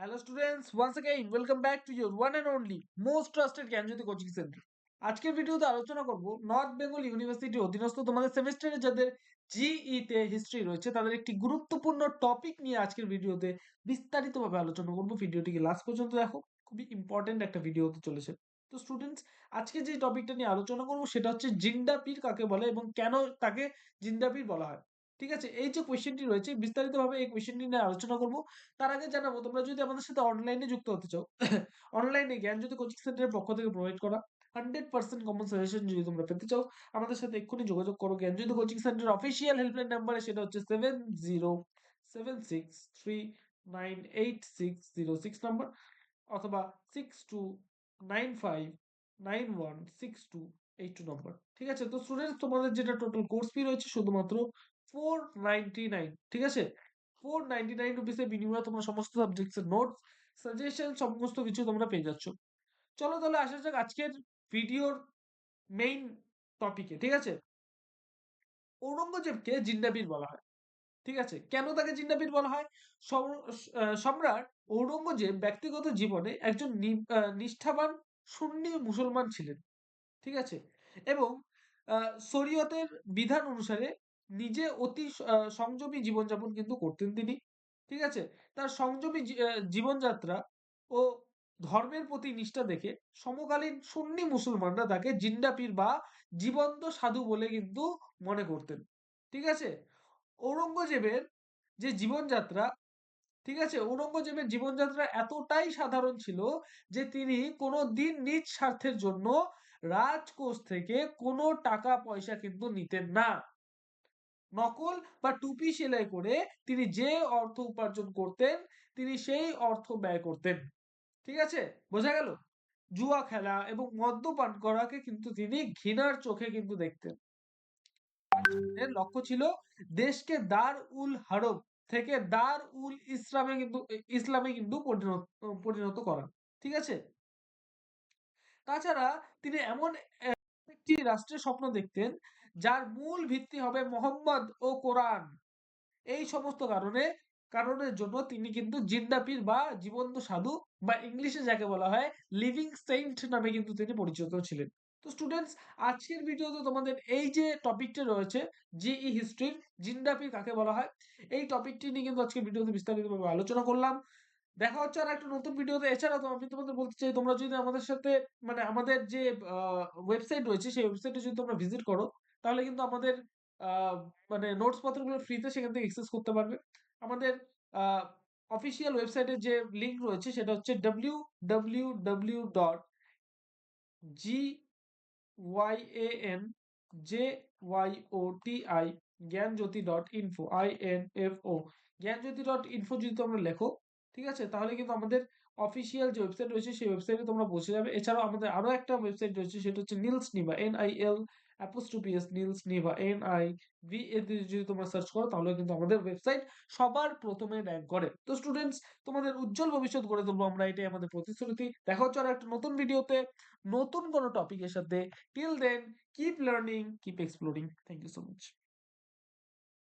Hello students, once again welcome back to your one and only most trusted Gyanjyoti coaching centre. আজকের ভিডিওতে আলোচনা করব north Bengal ইউনিভার্সিটির অধীনস্থ তোমাদের সেমিস্টারে যাদের জিই তে হিস্ট্রি রয়েছে তাদের একটি গুরুত্বপূর্ণ টপিক নিয়ে আজকের ভিডিওতে বিস্তারিতভাবে আলোচনা করব। ভিডিওটিকে লাস্ট পর্যন্ত দেখো, খুবই ইম্পর্টেন্ট একটা ভিডিও হতে চলেছে। তো স্টুডেন্টস, আজকে যে টপিকটা নিয়ে আলোচনা করব সেটা হচ্ছে জিন্ডা পীর কাকে বলে এবং কেন তাকে জিন্ডা পীর বলা হয়। ঠিক আছে, এই যে কোয়েশ্চেনটি রয়েছে বিস্তারিতভাবে এই কোয়েশ্চেনটি নিয়ে আলোচনা করব। তার আগে জানাবো, তোমরা যদি আমাদের সাথে অনলাইনে যুক্ত হতে চাও, অনলাইনে জ্ঞানজ্যোতি কোচিং সেন্টারের পক্ষ থেকে প্রোভাইড করা 100% কমন সাজেশন যদি তোমরা পেতে চাও, আমাদের সাথে এক্ষুনি যোগাযোগ করো জ্ঞানজ্যোতি কোচিং সেন্টারের অফিসিয়াল হেল্পলাইন নাম্বারে। সেটা হচ্ছে 7076398606 নাম্বার, অথবা 6295916282 নাম্বার। ঠিক আছে, তো স্টুডেন্টস তোমাদের যেটা টোটাল কোর্স ফি রয়েছে শুধুমাত্র 499। ঠিক আছে, 499 রুপিসের বিনিময়ে তোমরা সমস্ত সাবজেক্টসের নোটস, সাজেশন সমস্ত কিছু তোমরা পেয়ে যাচ্ছ। চলো তাহলে আসা যাক আজকের ভিডিওর মেইন টপিকে। ঠিক আছে, ঔরঙ্গজেবকে জিন্দাপীর বলা হয়। ঠিক আছে, কেন তাকে জিন্দাপীর বলা হয়? সম্রাট ঔরঙ্গজেব ব্যক্তিগত জীবনে একজন নিষ্ঠাবান সুন্নি মুসলমান ছিলেন। ঠিক আছে, এবং শরীয়তের বিধান অনুসারে নিজে অতি সংযমী জীবনযাপন কিন্তু করতেন তিনি। ঠিক আছে, তার সংযমী জীবনযাত্রা ও ধর্মের প্রতি নিষ্ঠা দেখে সমকালীন সুন্নি মুসলমানরা তাকে জিন্ডা পীর বা জীবন্ত সাধু বলে কিন্তু মনে করতেন। ঠিক আছে, ঔরঙ্গজেবের যে জীবনযাত্রা, ঠিক আছে, ঔরঙ্গজেবের জীবনযাত্রা এতটাই সাধারণ ছিল যে তিনি কোনো দিন নিজ স্বার্থের জন্য রাজকোষ থেকে কোনো টাকা পয়সা কিন্তু নিতেন না। নকল বা টুপি সেলাই করে তিনি যে অর্থ উপার্জন করতেন তিনি সেই অর্থ ব্যয় করতেন। ঠিক আছে, বোঝা গেল? জুয়া খেলা এবং মদ্যপান করাকে কিন্তু তিনি ঘৃণার চোখে কিন্তু দেখতেন। এর লক্ষ্য ছিল দেশকে দার উল হারব থেকে দার উল ইসলামে কিন্তু পরিণত করা। ঠিক আছে, তাছাড়া তিনি এমন একটি রাষ্ট্রের স্বপ্ন দেখতেন যার মূল ভিত্তি হবে মোহাম্মদ ও কোরআন। এই সমস্ত কারণের জন্য তিনি কিন্তু জিন্দা পীর বা জীবন্ত সাধু বা ইংলিশে যাকে বলা হয় লিভিং সেন্ট নামে কিন্তু তিনি পরিচিত ছিলেন। তো স্টুডেন্টস, আজকের ভিডিওতে তোমাদের এই যে টপিকটা রয়েছে জিই হিস্ট্রির জিন্দা পীর কাকে বলা হয়, এই টপিকটি নিয়ে কিন্তু আজকে ভিডিওতে বিস্তারিতভাবে আলোচনা করলাম। দেখা হচ্ছে আর একটা নতুন ভিডিওতে। এছাড়াও তো আমি তোমাদের বলতে চাই, তোমরা যদি আমাদের সাথে মানে আমাদের যে ওয়েবসাইট রয়েছে সেই ওয়েবসাইটে যদি তোমরা ভিজিট করো তাহলে কিন্তু আমাদের আহ, মানে নোটস পত্রগুলো ফ্রিতে সেখান থেকে এক্সেস করতে পারবে। আমাদের অফিসিয়াল ওয়েবসাইটে যে লিংক রয়েছে সেটা হচ্ছে www.gyannjyoti জ্ঞানজ্যোতি.info জ্ঞানজ্যোতি.info যদি তোমরা লেখো, ঠিক আছে, তাহলে কিন্তু আমাদের অফিসিয়াল যে ওয়েবসাইট রয়েছে সেই ওয়েবসাইটে তোমরা পৌঁছে যাবে। এছাড়াও আমাদের আরো একটা ওয়েবসাইট রয়েছে সেটা হচ্ছে Nils Nibha, NIL Nils Nibha NIVA যদি তোমরা সার্চ করো তাহলে কিন্তু আমাদের ওয়েবসাইট সবার প্রথমে র্যাঙ্ক করে। তো স্টুডেন্টস, তোমাদের উজ্জ্বল ভবিষ্যৎ গড়ে তুলবো আমরা, এটাই আমাদের প্রতিশ্রুতি। দেখা হচ্ছে আর একটা নতুন ভিডিওতে নতুন কোনো টপিকের সাথে। Till then, keep learning, keep exploring. Thank you so much.